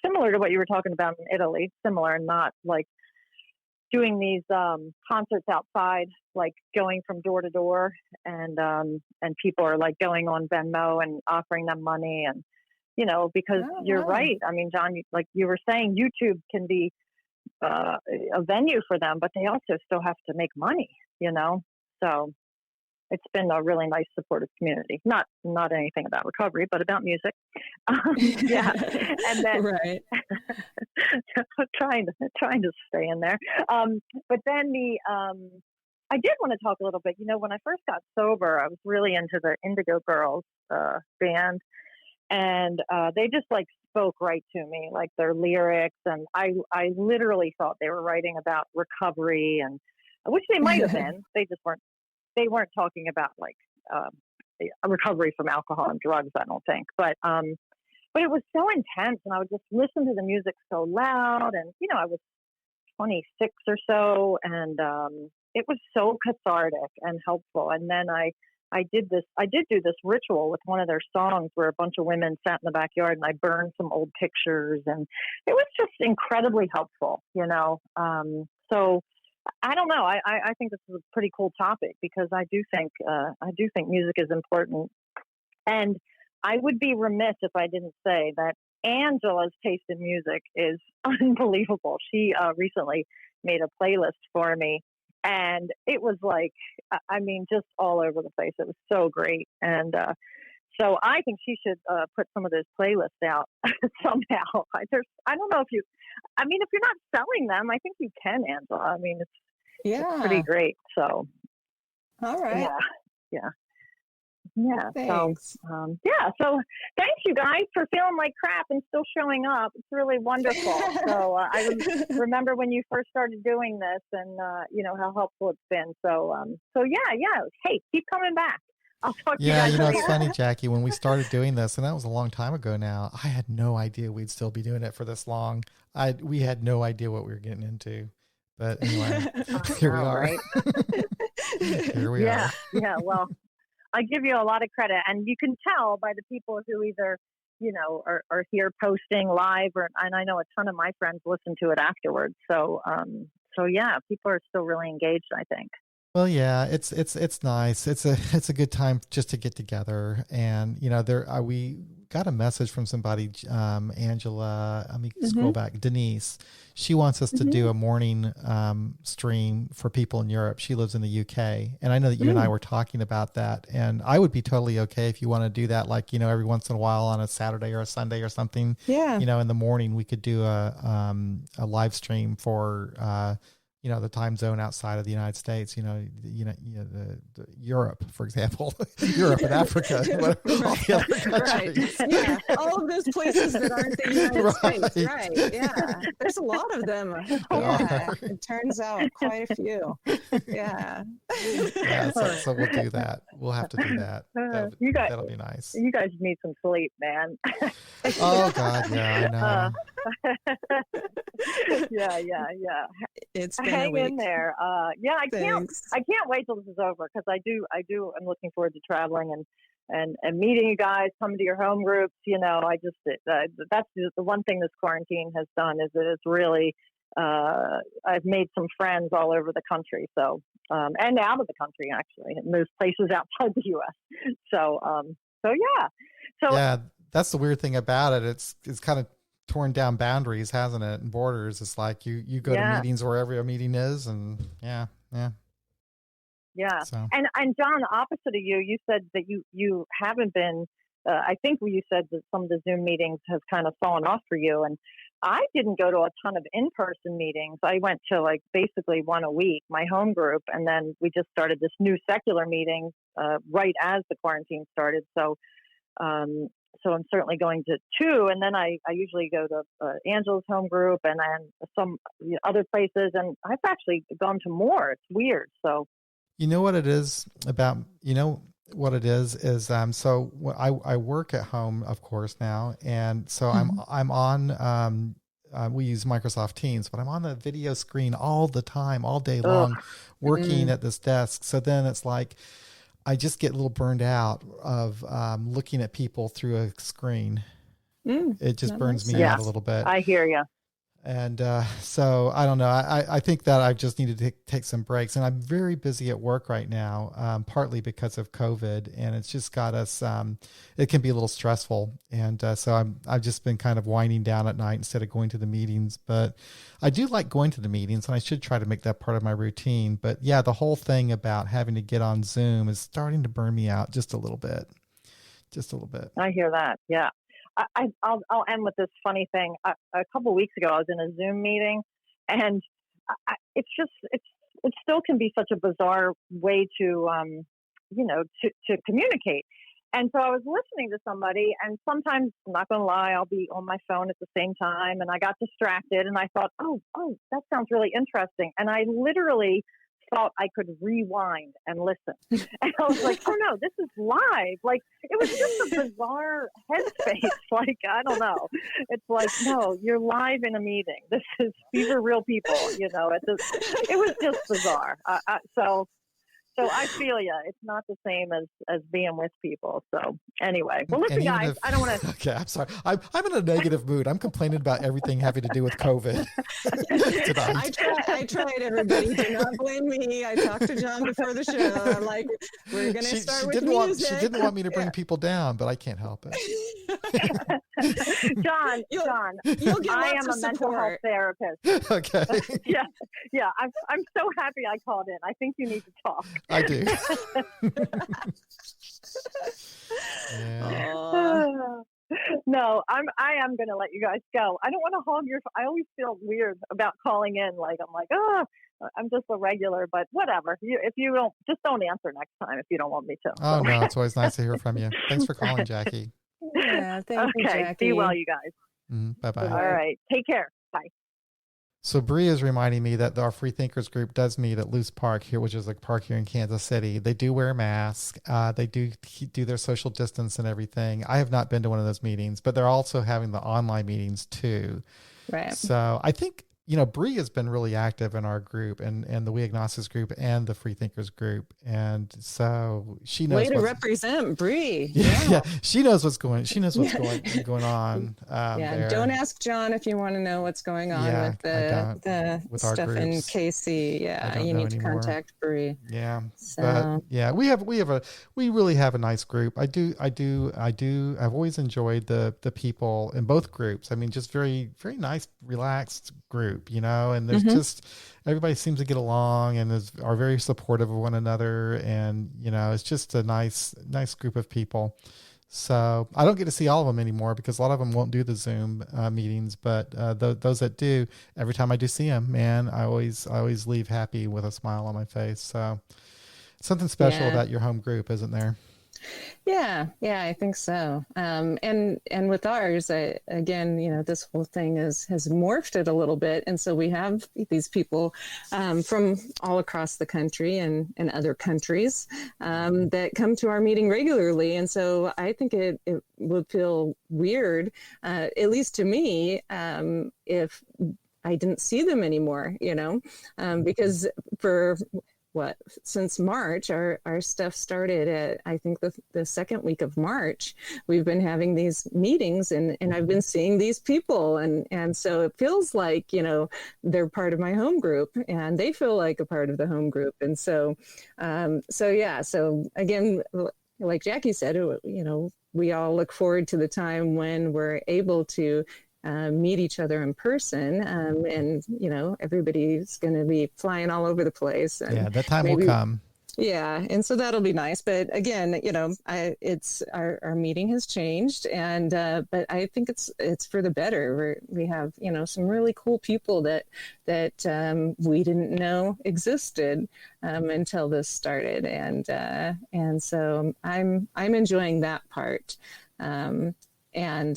C: similar to what you were talking about in Italy, similar, not like doing these concerts outside, like going from door to door, and people are like going on Venmo and offering them money, and because you're right. I mean, John, like you were saying, YouTube can be a venue for them, but they also still have to make money, so it's been a really nice supportive community. Not anything about recovery, but about music. Yeah. And then
B: right.
C: trying to stay in there. But then I did want to talk a little bit, when I first got sober, I was really into the Indigo Girls band. And they just like spoke right to me, like their lyrics. And I literally thought they were writing about recovery, and which they might have been. They weren't talking about like a recovery from alcohol and drugs, I don't think. But it was so intense, and I would just listen to the music so loud. And, I was 26 or so, and it was so cathartic and helpful. And then I did do this ritual with one of their songs where a bunch of women sat in the backyard, and I burned some old pictures, and it was just incredibly helpful, So I don't know. I think this is a pretty cool topic, because I do think music is important, and I would be remiss if I didn't say that Angela's taste in music is unbelievable. She recently made a playlist for me. And it was like, I mean, just all over the place. It was so great. And so I think she should put some of those playlists out somehow. I don't know if if you're not selling them, I think you can, Angela. I mean, it's pretty great. So,
B: all right.
C: Yeah. Yeah.
B: Thanks.
C: So, So thanks you guys for feeling like crap and still showing up. It's really wonderful. So I remember when you first started doing this and, how helpful it's been. So, yeah. Hey, keep coming back. I'll talk to you guys later.
A: It's funny, Jackie, when we started doing this, and that was a long time ago now, I had no idea we'd still be doing it for this long. We had no idea what we were getting into. But anyway, here we are.
C: Right?
A: Here we are.
C: Yeah, well, I give you a lot of credit, and you can tell by the people who either, are here posting live, and I know a ton of my friends listen to it afterwards. So yeah, people are still really engaged, I think.
A: Well, yeah, it's nice. It's a good time just to get together, and we got a message from somebody, Angela. Let me scroll back. Denise, she wants us to do a morning stream for people in Europe. She lives in the UK, and I know that you and I were talking about that, and I would be totally okay if you want to do that, like every once in a while on a Saturday or a Sunday or something.
B: Yeah,
A: in the morning we could do a live stream for. The time zone outside of the United States, the Europe, for example, Europe and Africa, all the other countries.
B: Right. Yeah, all of those places that aren't the United States. Right. Yeah, there's a lot of them. Yeah, it turns out quite a few. Yeah.
A: So we'll do that. We'll have to do that. That'll be nice.
C: You guys need some sleep, man.
A: Oh God, yeah, I know.
C: Yeah.
B: It's been
C: hang in there. I can't wait till this is over because I'm looking forward to traveling and meeting you guys, coming to your home groups. That's the one thing this quarantine has done is it has really I've made some friends all over the country. So and out of the country actually, and most places outside the U.S. So
A: that's the weird thing about it. It's kind of torn down boundaries, hasn't it? And borders. It's like you go to meetings wherever a meeting is, and yeah. So.
C: And John, opposite of you said that you haven't been. I think you said that some of the Zoom meetings have kind of fallen off for you, and I didn't go to a ton of in-person meetings. I went to like basically one a week, my home group, and then we just started this new secular meeting right as the quarantine started. So I'm certainly going to two, and then I usually go to Angela's home group and then some other places, and I've actually gone to more. It's weird. So,
A: what it is about, so I work at home, of course, now, and so I'm on. We use Microsoft Teams, but I'm on the video screen all the time, all day long, working at this desk. So then it's like, I just get a little burned out of looking at people through a screen. It just burns me out a little bit.
C: I hear you.
A: And so I don't know. I think that I just need to take some breaks. And I'm very busy at work right now, partly because of COVID. And it's just got us, it can be a little stressful. And so I've just been kind of winding down at night instead of going to the meetings. But I do like going to the meetings, and I should try to make that part of my routine. But yeah, the whole thing about having to get on Zoom is starting to burn me out just a little bit.
C: I hear that. Yeah. I'll end with this funny thing. A couple of weeks ago, I was in a Zoom meeting, and it still can be such a bizarre way to communicate. And so I was listening to somebody, and sometimes, I'm not going to lie, I'll be on my phone at the same time, and I got distracted, and I thought, oh, that sounds really interesting. And I literally thought I could rewind and listen. And I was like, oh no, this is live. Like, it was just a bizarre headspace. Like, I don't know. It's like, no, you're live in a meeting. These are real people, It was just bizarre. So So I feel you. It's not the same as being with people. So anyway, well, listen, guys, I don't want to.
A: Okay, I'm sorry. I'm in a negative mood. I'm complaining about everything having to do with COVID tonight.
B: I tried, everybody. Do not blame me. I talked to John before the show. I'm like, we're going to start with music.
A: She didn't want me to bring people down, but I can't help it.
C: John,
B: you'll get
C: I am a mental health therapist.
A: Okay.
C: Yeah. I'm so happy I called in. I think you need to talk.
A: I do.
C: No, I am going to let you guys go. I don't want to hog your. I always feel weird about calling in. Like I'm like, I'm just a regular, but whatever. If you don't answer next time if you don't want me to.
A: Oh no, it's always nice to hear from you. Thanks for calling, Jackie.
B: Yeah, thank you, Jackie.
C: Be well, you guys.
A: Bye-bye.
C: All right, take care. Bye.
A: So Bree is reminding me that our Free Thinkers group does meet at Loose Park here, which is a park here in Kansas City. They do wear masks. They do their social distance and everything. I have not been to one of those meetings, but they're also having the online meetings too.
B: Right.
A: So I think, Bree has been really active in our group and the We Agnostics group and the Free Thinkers group. And so she knows.
B: Way to represent Bree.
A: Yeah. She knows what's going on.
B: There. Don't ask John if you want to know what's going on with the stuff in KC. Yeah. You need to contact Bree.
A: Yeah.
B: So.
A: But yeah, we really have a nice group. I've always enjoyed the people in both groups. I mean, just very, very nice, relaxed group, and there's just everybody seems to get along and are very supportive of one another, and it's just a nice group of people. So I don't get to see all of them anymore because a lot of them won't do the Zoom meetings, but those that do, every time I do see them, man, I always leave happy with a smile on my face. So something special about your home group, isn't there?
B: Yeah, I think so. And with ours, again, this whole thing has morphed it a little bit. And so we have these people from all across the country and other countries that come to our meeting regularly. And so I think it would feel weird, at least to me, if I didn't see them anymore, because since March, our stuff started at, I think the second week of March, we've been having these meetings and I've been seeing these people. And so it feels like, they're part of my home group and they feel like a part of the home group. And so again, like Jackie said, we all look forward to the time when we're able to meet each other in person, and everybody's going to be flying all over the place. And
A: that time will come.
B: Yeah, and so that'll be nice. But again, it's our meeting has changed, and but I think it's for the better. We have some really cool people that we didn't know existed until this started, and so I'm enjoying that part. And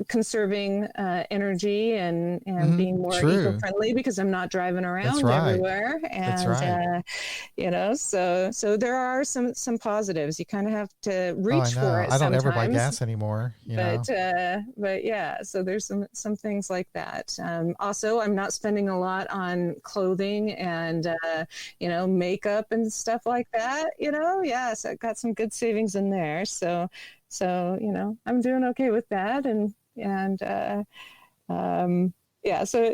B: conserving energy and being more eco-friendly because I'm not driving around everywhere. And, so there are some positives. You kind of have to reach for it.
A: I don't ever buy gas anymore.
B: But yeah, so there's some things like that. Also, I'm not spending a lot on clothing and, makeup and stuff like that, so I got some good savings in there. So, I'm doing okay with that. So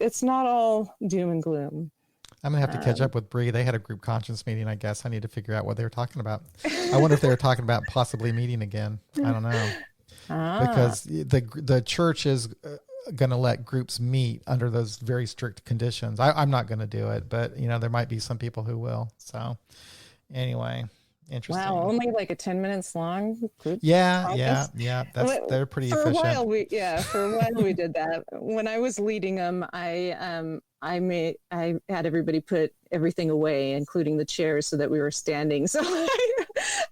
B: it's not all doom and gloom.
A: I'm going to have to catch up with Bree. They had a group conscience meeting, I guess. I need to figure out what they were talking about. I wonder if they were talking about possibly meeting again. I don't know. Because the church is going to let groups meet under those very strict conditions. I'm not going to do it, but, there might be some people who will. So anyway. Interesting.
B: Wow, only like a 10 minutes long group.
A: Yeah. They're pretty efficient.
B: For a while we did that. When I was leading them, I had everybody put everything away, including the chairs, so that we were standing. So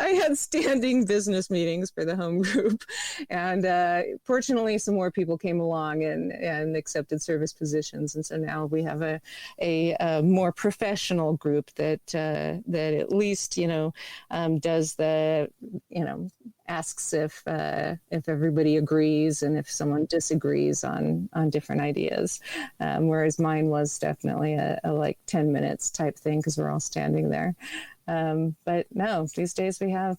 B: I had standing business meetings for the home group, and fortunately, some more people came along and accepted service positions, and so now we have a more professional group that at least does the asks if everybody agrees and if someone disagrees on different ideas, whereas mine was definitely a like 10 minutes type thing because we're all standing there. But no, these days we have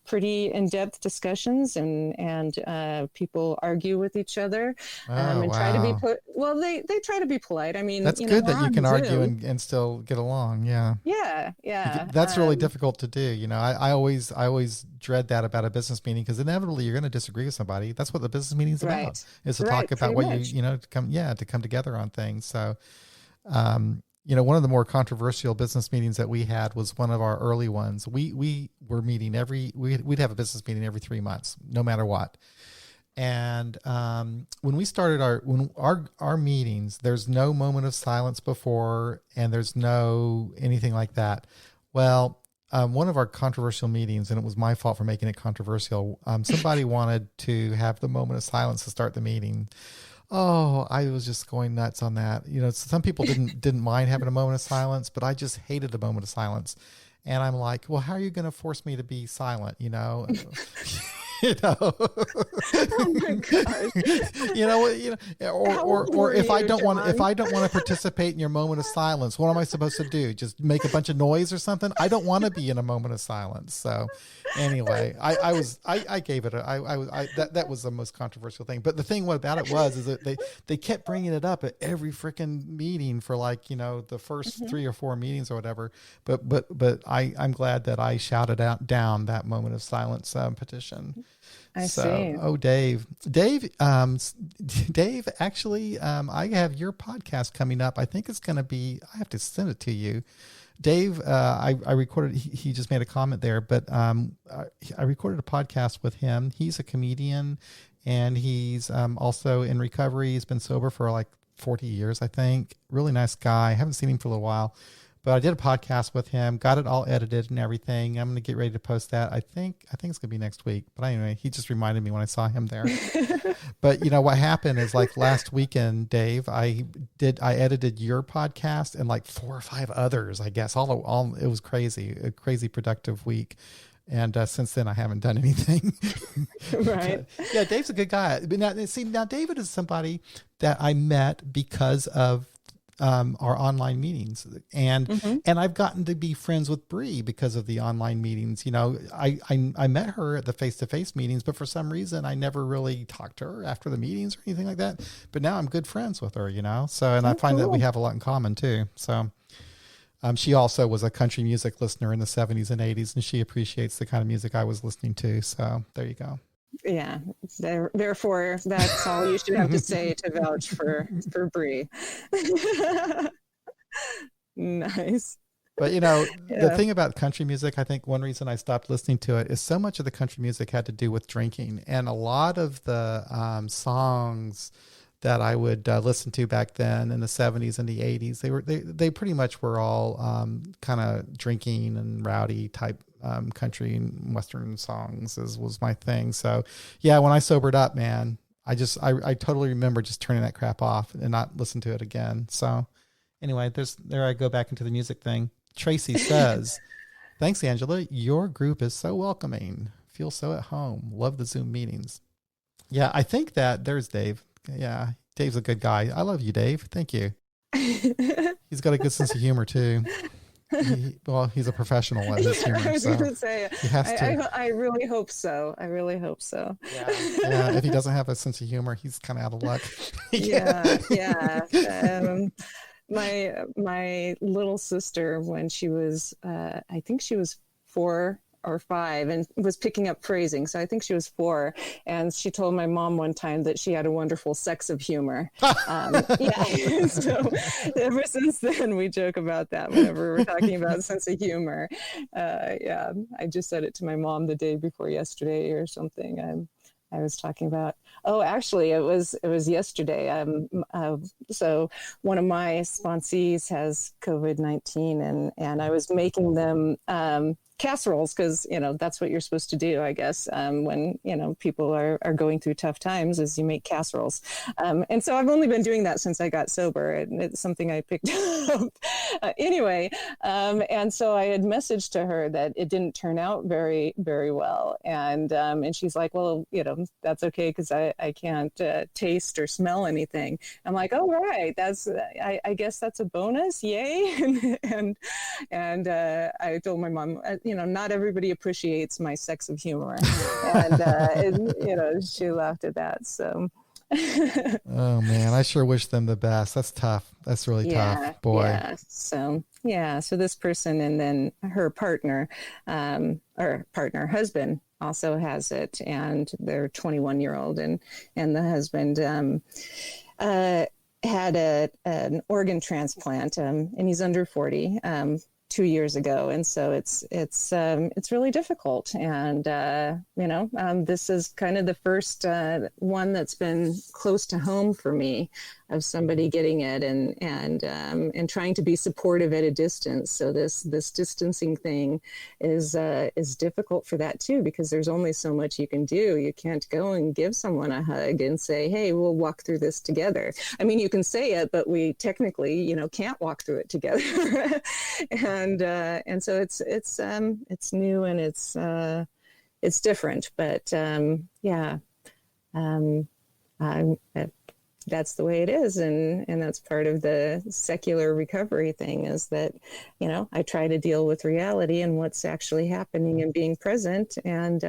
B: pretty in-depth discussions and people argue with each other and try to be they try to be polite. I mean,
A: that's good that you can argue and still get along. Yeah.
B: Yeah.
A: That's really difficult to do. I always dread that about a business meeting because inevitably you're going to disagree with somebody. That's what the business meeting is about, is to talk about what to come together on things. So, one of the more controversial business meetings that we had was one of our early ones. We were meeting we'd have a business meeting every 3 months, no matter what. And when we started our meetings, there's no moment of silence before, and there's no anything like that. Well, one of our controversial meetings, and it was my fault for making it controversial. Somebody wanted to have the moment of silence to start the meeting. Oh, I was just going nuts on that. Some people didn't mind having a moment of silence, but I just hated a moment of silence. And I'm like, well, how are you going to force me to be silent?
B: Oh my gosh.
A: Or if I don't want to participate in your moment of silence, what am I supposed to do? Just make a bunch of noise or something? I don't want to be in a moment of silence. So anyway, I gave it that was the most controversial thing. But the thing about it is that they kept bringing it up at every freaking meeting for the first 3 or 4 meetings or whatever. But I'm glad that I shouted down that moment of silence petition.
B: I see.
A: Oh, Dave, actually, I have your podcast coming up. I think it's going to be, I have to send it to you. Dave, I recorded, he just made a comment there, but I recorded a podcast with him. He's a comedian and he's also in recovery. He's been sober for like 40 years, I think. Really nice guy. I haven't seen him for a little while. But I did a podcast with him, got it all edited and everything. I'm going to get ready to post that. I think it's going to be next week. But anyway, he just reminded me when I saw him there. But what happened is like last weekend, Dave, I edited your podcast and like 4 or 5 others, I guess. All it was crazy, a crazy productive week. And since then, I haven't done anything.
B: Right.
A: Yeah, Dave's a good guy. But now David is somebody that I met because of our online meetings, and I've gotten to be friends with Bree because of the online meetings. I met her at the face-to-face meetings, but for some reason I never really talked to her after the meetings or anything like that. But now I'm good friends with her, so, and I find that we have a lot in common too. So she also was a country music listener in the 70s and 80s, and she appreciates the kind of music I was listening to. So there you go.
B: Yeah, therefore, that's all you should have to say to vouch for Bree. Nice.
A: But the thing about country music, I think one reason I stopped listening to it is so much of the country music had to do with drinking, and a lot of the songs that I would listen to back then in the 70s and the 80s, they pretty much were all kind of drinking and rowdy type country and Western songs was my thing. So yeah, when I sobered up, man, I totally remember just turning that crap off and not listen to it again. So anyway, there I go back into the music thing. Tracy says, thanks, Angela. Your group is so welcoming. Feel so at home. Love the Zoom meetings. Yeah, I think that there's Dave. Yeah, Dave's a good guy. I love you, Dave. Thank you. He's got a good sense of humor too. He's a professional at his humor.
B: I was going to say,
A: he has to.
B: I really hope so.
A: Yeah. If he doesn't have a sense of humor, he's kind of out of luck.
B: Yeah. My little sister, when she was, I think she was 4 or 5 and was picking up phrasing. So I think she was 4. And she told my mom one time that she had a wonderful sense of humor. Yeah. So ever since then, we joke about that whenever we're talking about sense of humor. Yeah. I just said it to my mom the day before yesterday or something. I was talking about, actually it was yesterday. So one of my sponsees has COVID-19 and I was making them, casseroles because, that's what you're supposed to do, I guess, when, people are going through tough times is you make casseroles. And so I've only been doing that since I got sober, and it's something I picked up anyway. And so I had messaged to her that it didn't turn out very, very well. And she's like, well, that's okay because I can't taste or smell anything. I'm like, oh, right. I guess that's a bonus. Yay. and I told my mom, not everybody appreciates my sense of humor. And she laughed at that. So.
A: Oh man, I sure wish them the best. That's tough. That's really tough, boy.
B: So this person and then her partner, husband also has it, and they're 21-year-old, and the husband had an organ transplant, and he's under 40. 2 years ago, and so it's really difficult. And this is kind of the first one that's been close to home for me, of somebody getting it and trying to be supportive at a distance. So this distancing thing is difficult for that too, because there's only so much you can do. You can't go and give someone a hug and say, hey, we'll walk through this together. I mean, you can say it, but we technically, can't walk through it together. and so it's new and it's different, but that's the way it is. And that's part of the secular recovery thing, is that, I try to deal with reality and what's actually happening and being present and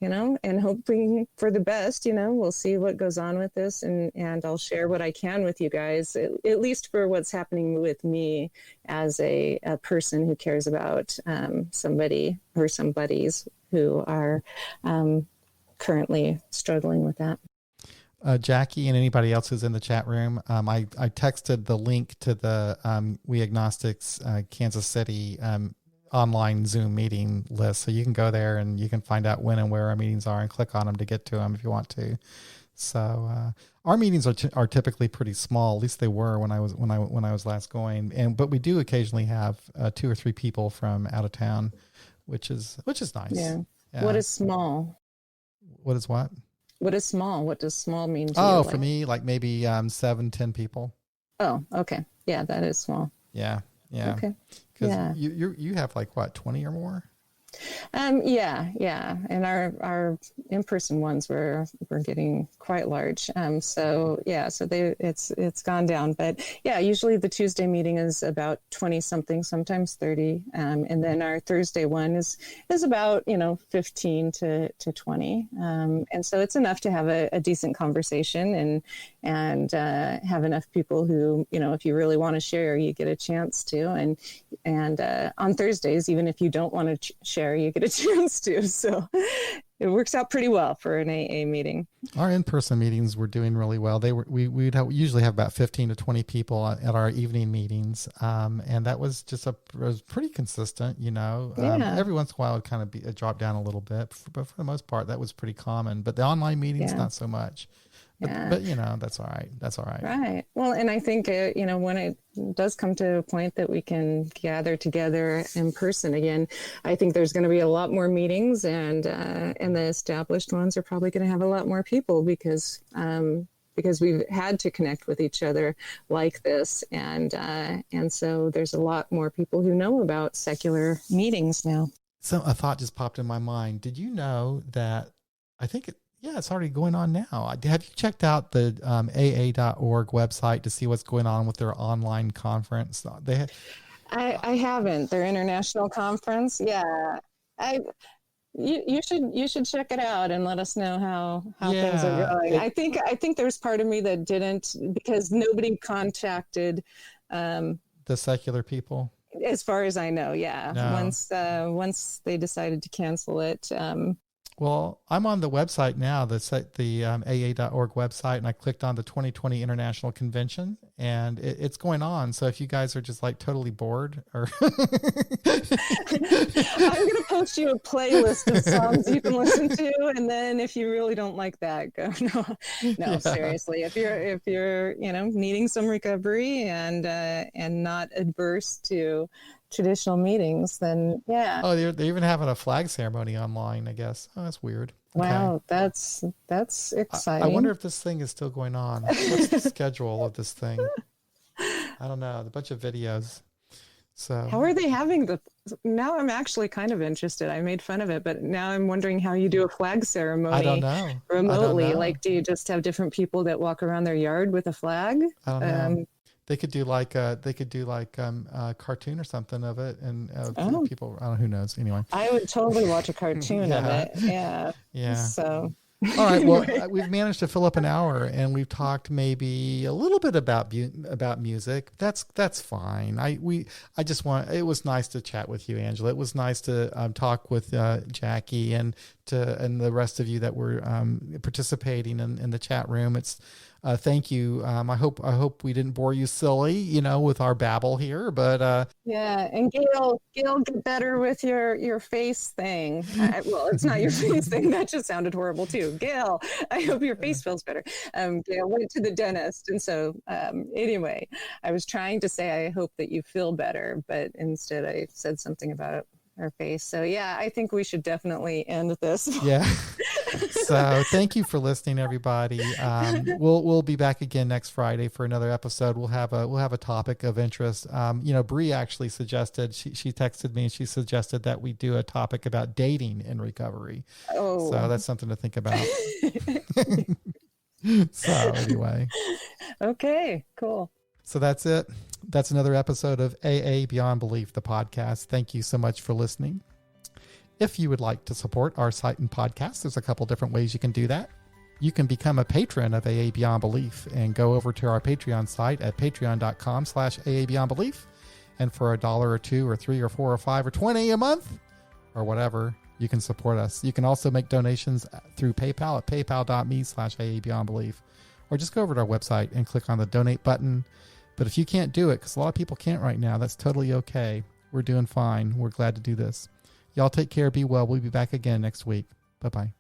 B: hoping for the best. We'll see what goes on with this, and I'll share what I can with you guys, at least for what's happening with me as a person who cares about somebody or somebodies who are currently struggling with that.
A: Jackie and anybody else who's in the chat room, I texted the link to the We Agnostics Kansas City online Zoom meeting list, so you can go there and you can find out when and where our meetings are and click on them to get to them if you want to. So our meetings are typically pretty small. At least they were when I was last going, but we do occasionally have 2 or 3 people from out of town, which is nice.
B: Yeah. What is small?
A: What is what?
B: What is small? What does small mean to you?
A: Oh, for me, like maybe 7-10 people.
B: Oh, okay. Yeah, that is small.
A: Yeah.
B: Okay.
A: Because you have like what, 20 or more?
B: Yeah. And our in-person ones were getting quite large. So it's gone down, but yeah, usually the Tuesday meeting is about 20 something, sometimes 30. And then our Thursday one is about, 15 to 20. And so it's enough to have a decent conversation and have enough people who, if you really want to share, you get a chance to, and on Thursdays, even if you don't want to share, you get a chance to. So it works out pretty well for an AA meeting.
A: Our in-person meetings were doing really well. We'd usually have about 15 to 20 people at our evening meetings. And that was was pretty consistent, Every once in a while it would kind of be a drop down a little bit, but for the most part, that was pretty common. But the online meetings, not so much. But that's all right. That's all right.
B: Right. Well, and I think, when it does come to a point that we can gather together in person again, I think there's going to be a lot more meetings, and the established ones are probably going to have a lot more people because we've had to connect with each other like this. And so there's a lot more people who know about secular meetings now.
A: So a thought just popped in my mind. Did you know that it's already going on now. Have you checked out the AA.org website to see what's going on with their online conference?
B: I haven't. Their international conference. Yeah. You should check it out and let us know how things are going. I think there's part of me that didn't, because nobody contacted
A: the secular people.
B: As far as I know, yeah. No. Once they decided to cancel it.
A: Well, I'm on the website now, the AA.org website, and I clicked on the 2020 International Convention, and it's going on. So if you guys are just like totally bored, or I'm
B: going to post you a playlist of songs you can listen to, and then if you really don't like that, go. No, seriously. If you're needing some recovery and not adverse to traditional meetings, then yeah.
A: Oh, they're even having a flag ceremony online, I guess. Oh, that's weird. Okay.
B: Wow, that's exciting.
A: I wonder if this thing is still going on. What's the schedule of this thing? I don't know. A bunch of videos. So
B: how are they having now I'm actually kind of interested. I made fun of it, but now I'm wondering how you do a flag ceremony
A: I don't know.
B: remotely. Like, do you just have different people that walk around their yard with a flag?
A: I don't know. They could do like a cartoon or something of it, and people. I don't know, who knows. Anyway,
B: I would totally watch a cartoon of it. Yeah.
A: Yeah.
B: So.
A: All right. Well, we've managed to fill up an hour, and we've talked maybe a little bit about music. That's fine. It was nice to chat with you, Angela. It was nice to talk with Jackie and the rest of you that were participating in the chat room. It's thank you. I hope we didn't bore you silly, with our babble here, but
B: yeah. And Gail, get better with your face thing. Well, it's not your face thing. That just sounded horrible too. Gail, I hope your face feels better. Gail went to the dentist, and so anyway, I was trying to say I hope that you feel better, but instead I said something about her face. So yeah, I think we should definitely end this.
A: Yeah. So thank you for listening, everybody. We'll be back again next Friday for another episode. We'll have a topic of interest. Bree actually suggested, she texted me and she suggested that we do a topic about dating in recovery. Oh, so that's something to think about. So anyway.
B: Okay, cool.
A: So that's it. That's another episode of AA Beyond Belief, the podcast. Thank you so much for listening. If you would like to support our site and podcast, there's a couple different ways you can do that. You can become a patron of AA Beyond Belief and go over to our Patreon site at patreon.com/AA Beyond Belief. And for $1 or $2 or $3 or $4 or $5 or $20 a month or whatever, you can support us. You can also make donations through PayPal at paypal.me/AA Beyond Belief, or just go over to our website and click on the donate button. But if you can't do it, because a lot of people can't right now, that's totally okay. We're doing fine. We're glad to do this. Y'all take care. Be well. We'll be back again next week. Bye-bye.